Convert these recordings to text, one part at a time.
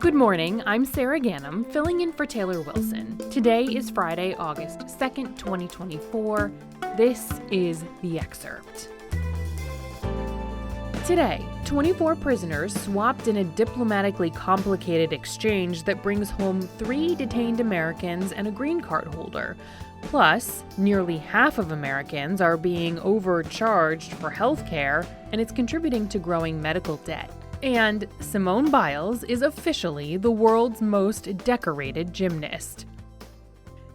Good morning, I'm Sarah Gannam, filling in for Taylor Wilson. Today is Friday, August 2nd, 2024. This is The Excerpt. Today, 24 prisoners swapped in a diplomatically complicated exchange that brings home 3 detained Americans and a green card holder. Plus, nearly half of Americans are being overcharged for health care, and it's contributing to growing medical debt. And Simone Biles is officially the world's most decorated gymnast.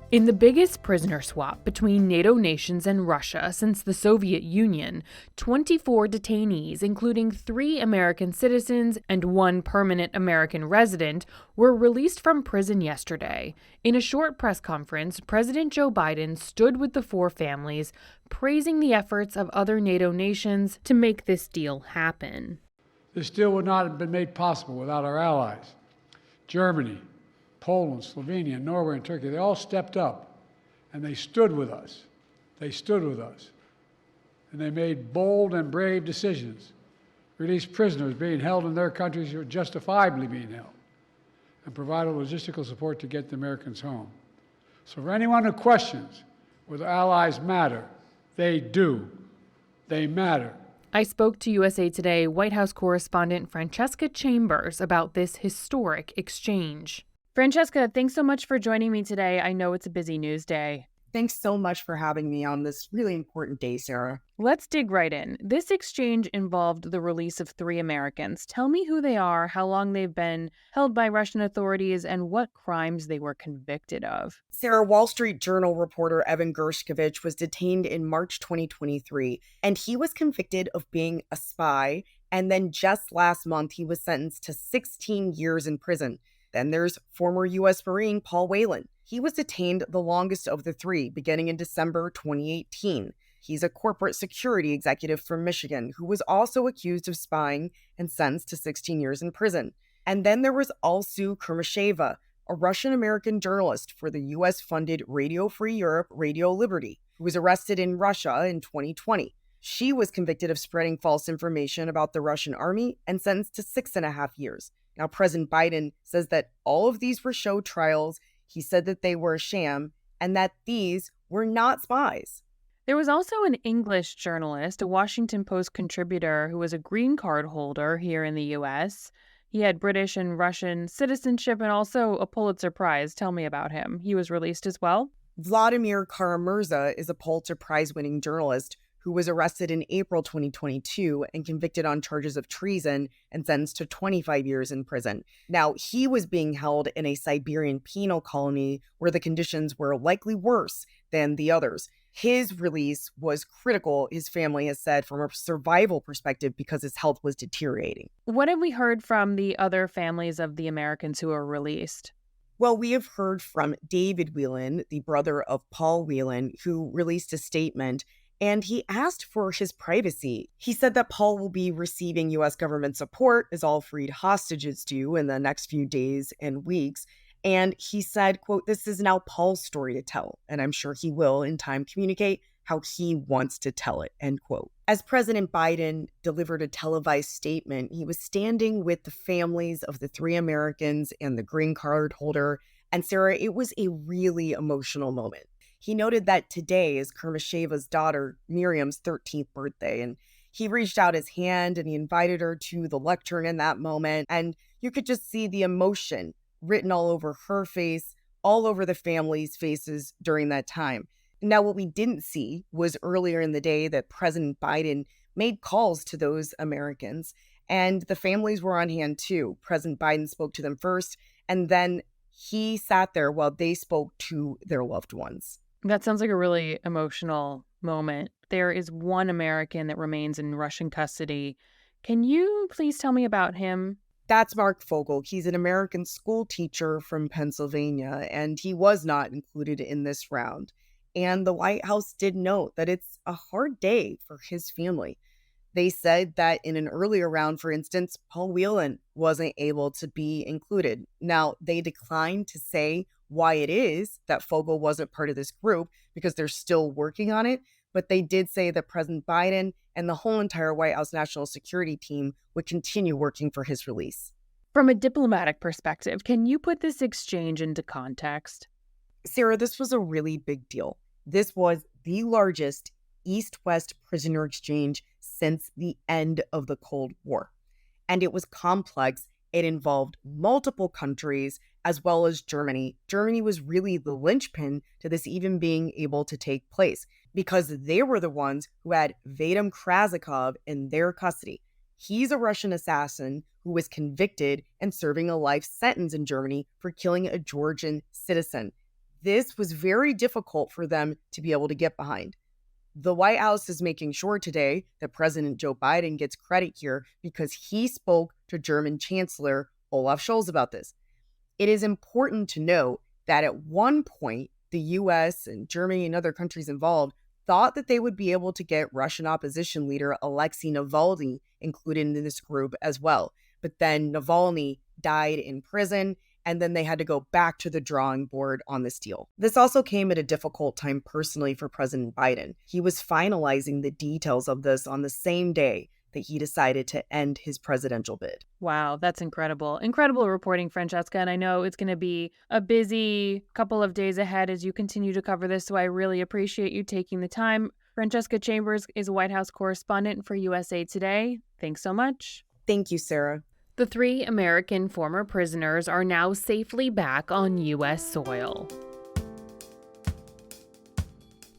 In the biggest prisoner swap between NATO nations and Russia since the Soviet Union, 24 detainees, including 3 American citizens and 1 permanent American resident, were released from prison yesterday. In a short press conference, President Joe Biden stood with the 4 families, praising the efforts of other NATO nations to make this deal happen. This deal would not have been made possible without our allies. Germany, Poland, Slovenia, Norway, and Turkey, they all stepped up and they stood with us. They stood with us. And they made bold and brave decisions, released prisoners being held in their countries who were justifiably being held, and provided logistical support to get the Americans home. So for anyone who questions whether allies matter, they do. They matter. I spoke to USA Today White House correspondent Francesca about this historic exchange. Francesca, thanks so much for joining me today. I know it's a busy news day. Thanks so much for having me on this really important day, Sarah. Let's dig right in. This exchange involved the release of 3 Americans. Tell me who they are, how long they've been held by Russian authorities, and what crimes they were convicted of. Sarah, Wall Street Journal reporter Evan Gershkovich was detained in March 2023, and he was convicted of being a spy. And then just last month, he was sentenced to 16 years in prison. Then there's former U.S. Marine Paul Whelan. He was detained the longest of the 3, beginning in December 2018. He's a corporate security executive from Michigan who was also accused of spying and sentenced to 16 years in prison. And then there was Alsu Kurmasheva, a Russian-American journalist for the U.S.-funded Radio Free Europe, Radio Liberty, who was arrested in Russia in 2020. She was convicted of spreading false information about the Russian army and sentenced to 6.5 years. Now, President Biden says that all of these were show trials. He said that they were a sham and that these were not spies. There was also an English journalist, a Washington Post contributor who was a green card holder here in the U.S. He had British and Russian citizenship and also a Pulitzer Prize. Tell me about him. He was released as well. Vladimir Kara-Murza is a Pulitzer Prize-winning journalist who was arrested in April 2022 and convicted on charges of treason and sentenced to 25 years in prison. Now, he was being held in a Siberian penal colony where the conditions were likely worse than the others. His release was critical, his family has said, from a survival perspective because his health was deteriorating. What have we heard from the other families of the Americans who were released? Well, we have heard from David Whelan, the brother of Paul Whelan, who released a statement. And he asked for his privacy. He said that Paul will be receiving U.S. government support, as all freed hostages do, in the next few days and weeks. And he said, quote, "This is now Paul's story to tell, and I'm sure he will in time communicate how he wants to tell it," end quote. As President Biden delivered a televised statement, he was standing with the families of the 3 Americans and the green card holder. And Sarah, it was a really emotional moment. He noted that today is Kurmasheva's daughter Miriam's 13th birthday, and he reached out his hand and he invited her to the lectern in that moment, and you could just see the emotion written all over her face, all over the family's faces during that time. Now, what we didn't see was earlier in the day that President Biden made calls to those Americans, and the families were on hand too. President Biden spoke to them first, and then he sat there while they spoke to their loved ones. That sounds like a really emotional moment. There is 1 American that remains in Russian custody. Can you please tell me about him? That's Mark Fogel. He's an American school teacher from Pennsylvania, and he was not included in this round. And the White House did note that it's a hard day for his family. They said that in an earlier round, for instance, Paul Whelan wasn't able to be included. Now, they declined to say why it is that Fogel wasn't part of this group because they're still working on it. But they did say that President Biden and the whole entire White House national security team would continue working for his release. From a diplomatic perspective, can you put this exchange into context? Sarah, this was a really big deal. This was the largest East-West prisoner exchange since the end of the Cold War. And it was complex. It involved multiple countries as well as Germany. Germany was really the linchpin to this even being able to take place because they were the ones who had Vadim Krasikov in their custody. He's a Russian assassin who was convicted and serving a life sentence in Germany for killing a Georgian citizen. This was very difficult for them to be able to get behind. The White House is making sure today that President Joe Biden gets credit here because he spoke to German Chancellor Olaf Scholz about this. It is important to note that at one point, the US and Germany and other countries involved thought that they would be able to get Russian opposition leader Alexei Navalny included in this group as well. But then Navalny died in prison, and then they had to go back to the drawing board on this deal. This also came at a difficult time personally for President Biden. He was finalizing the details of this on the same day that he decided to end his presidential bid. Wow, that's incredible. Incredible reporting, Francesca. And I know it's going to be a busy couple of days ahead as you continue to cover this, so I really appreciate you taking the time. Francesca Chambers is a White House correspondent for USA Today. Thanks so much. Thank you, Sarah. The 3 American former prisoners are now safely back on U.S. soil.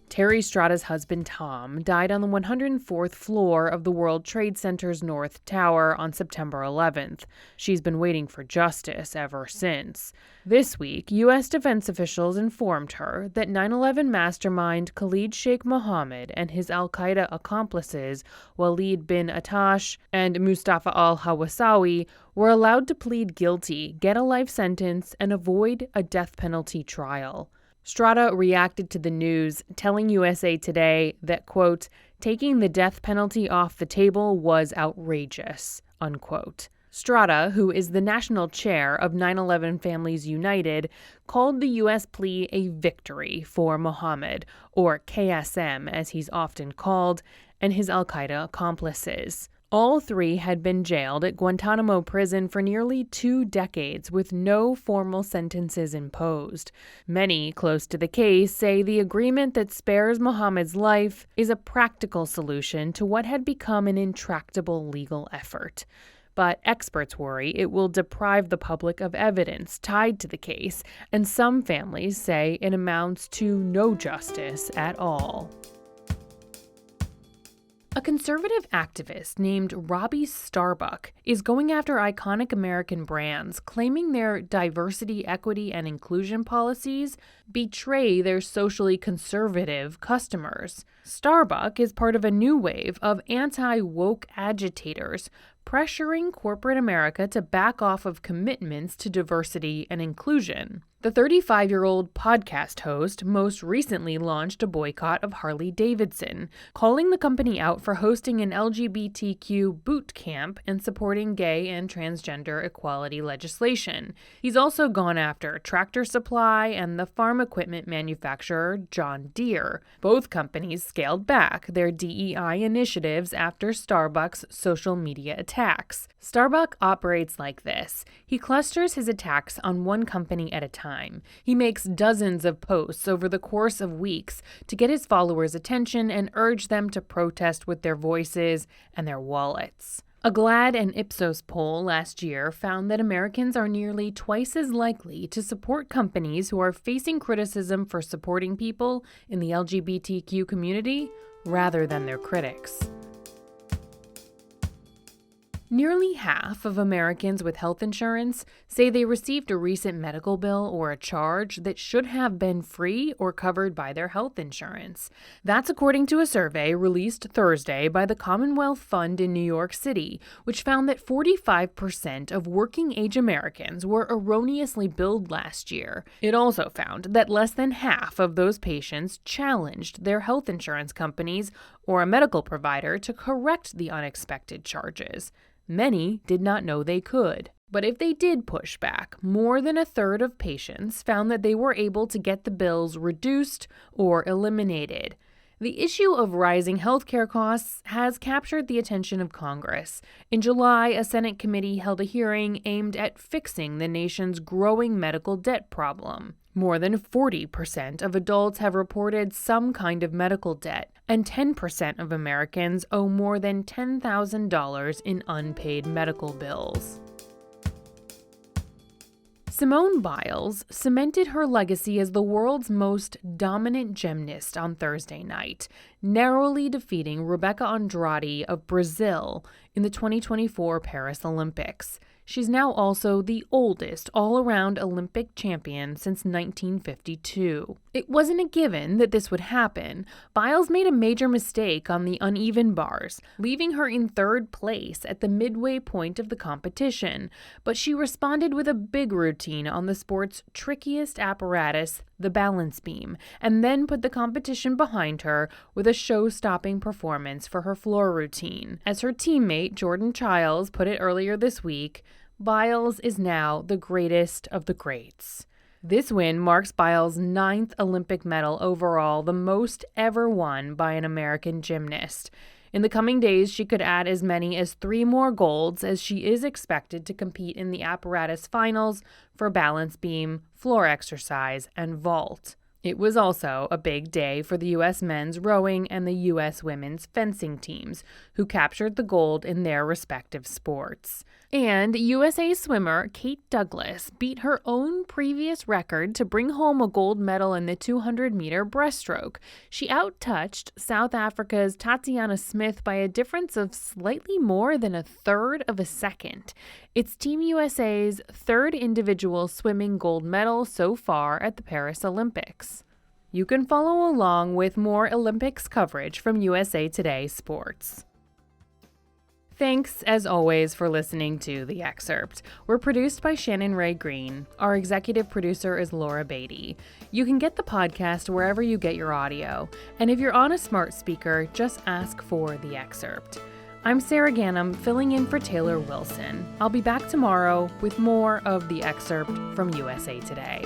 Terry Stratas' husband Tom died on the 104th floor of the World Trade Center's North Tower on September 11th. She's been waiting for justice ever since. This week, U.S. defense officials informed her that 9/11 mastermind Khalid Sheikh Mohammed and his al-Qaeda accomplices Walid bin Attash and Mustafa al-Hawasawi were allowed to plead guilty, get a life sentence, and avoid a death penalty trial. Strata reacted to the news, telling USA Today that, quote, taking the death penalty off the table was outrageous, unquote. Strata, who is the national chair of 9/11 Families United, called the U.S. plea a victory for Mohammed, or KSM as he's often called, and his al-Qaeda accomplices. All 3 had been jailed at Guantanamo prison for nearly 2 decades with no formal sentences imposed. Many close to the case say the agreement that spares Mohammed's life is a practical solution to what had become an intractable legal effort. But experts worry it will deprive the public of evidence tied to the case, and some families say it amounts to no justice at all. A conservative activist named Robbie Starbuck is going after iconic American brands, claiming their diversity, equity, and inclusion policies betray their socially conservative customers. Starbuck is part of a new wave of anti-woke agitators pressuring corporate America to back off of commitments to diversity and inclusion. The 35-year-old podcast host most recently launched a boycott of Harley-Davidson, calling the company out for hosting an LGBTQ boot camp and supporting gay and transgender equality legislation. He's also gone after Tractor Supply and the farm equipment manufacturer John Deere. Both companies scaled back their DEI initiatives after Starbucks' social media attacks. Starbuck operates like this. He clusters his attacks on one company at a time. He makes dozens of posts over the course of weeks to get his followers' attention and urge them to protest with their voices and their wallets. A GLAAD and Ipsos poll last year found that Americans are nearly twice as likely to support companies who are facing criticism for supporting people in the LGBTQ community rather than their critics. Nearly half of Americans with health insurance say they received a recent medical bill or a charge that should have been free or covered by their health insurance. That's according to a survey released Thursday by the Commonwealth Fund in New York City, which found that 45% of working-age Americans were erroneously billed last year. It also found that less than half of those patients challenged their health insurance companies or a medical provider to correct the unexpected charges. Many did not know they could. But if they did push back, more than a third of patients found that they were able to get the bills reduced or eliminated. The issue of rising healthcare costs has captured the attention of Congress. In July, a Senate committee held a hearing aimed at fixing the nation's growing medical debt problem. More than 40% of adults have reported some kind of medical debt, and 10% of Americans owe more than $10,000 in unpaid medical bills. Simone Biles cemented her legacy as the world's most dominant gymnast on Thursday night, narrowly defeating Rebecca Andrade of Brazil in the 2024 Paris Olympics. She's now also the oldest all-around Olympic champion since 1952. It wasn't a given that this would happen. Biles made a major mistake on the uneven bars, leaving her in third place at the midway point of the competition, but she responded with a big routine on the sport's trickiest apparatus, the balance beam, and then put the competition behind her with a show-stopping performance for her floor routine. As her teammate Jordan Chiles put it earlier this week, Biles is now the greatest of the greats. This win marks Biles' 9th Olympic medal overall, the most ever won by an American gymnast. In the coming days, she could add as many as 3 more golds, as she is expected to compete in the apparatus finals for balance beam, floor exercise, and vault. It was also a big day for the U.S. men's rowing and the U.S. women's fencing teams, who captured the gold in their respective sports. And USA swimmer Kate Douglas beat her own previous record to bring home a gold medal in the 200-meter breaststroke. She outtouched South Africa's Tatiana Smith by a difference of slightly more than a third of a second. It's Team USA's 3rd individual swimming gold medal so far at the Paris Olympics. You can follow along with more Olympics coverage from USA Today Sports. Thanks, as always, for listening to The Excerpt. We're produced by Shannon Ray Green. Our executive producer is Laura Beatty. You can get the podcast wherever you get your audio. And if you're on a smart speaker, just ask for The Excerpt. I'm Sarah Gannam, filling in for Taylor Wilson. I'll be back tomorrow with more of The Excerpt from USA Today.